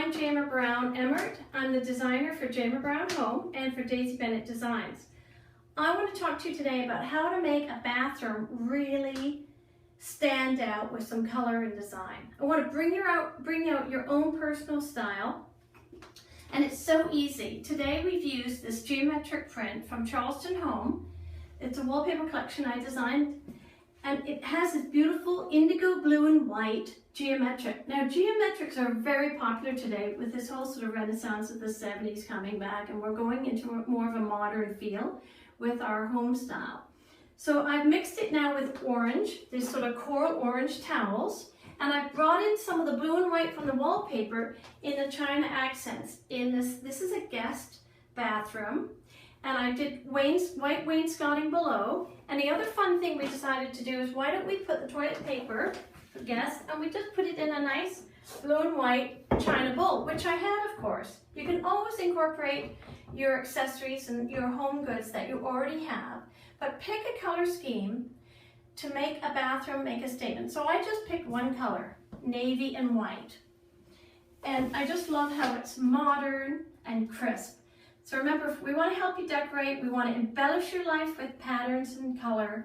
I'm Jaima Brown-Emmert. I'm the designer for Jaima Brown Home and for Daisy Bennett Designs. I want to talk to you today about how to make a bathroom really stand out with some color and design. I want to bring out your own personal style, and it's so easy. Today we've used this geometric print from Charleston Home. It's a wallpaper collection I designed, and it has this beautiful indigo blue and white geometric. Now, geometrics are very popular today with this whole sort of renaissance of the 70s coming back, and we're going into more of a modern feel with our home style. So I've mixed it now with orange, these sort of coral orange towels, and I've brought in some of the blue and white from the wallpaper in the China accents. This is a guest bathroom, and I did white wainscoting below. And the other fun thing we decided to do is, why don't we put the toilet paper for guests, and we just put it in a nice blue and white China bowl, which I had, of course. You can always incorporate your accessories and your home goods that you already have, but pick a color scheme to make a bathroom make a statement. So I just picked one color, navy and white. And I just love how it's modern and crisp. So remember, we want to help you decorate, we want to embellish your life with patterns and color.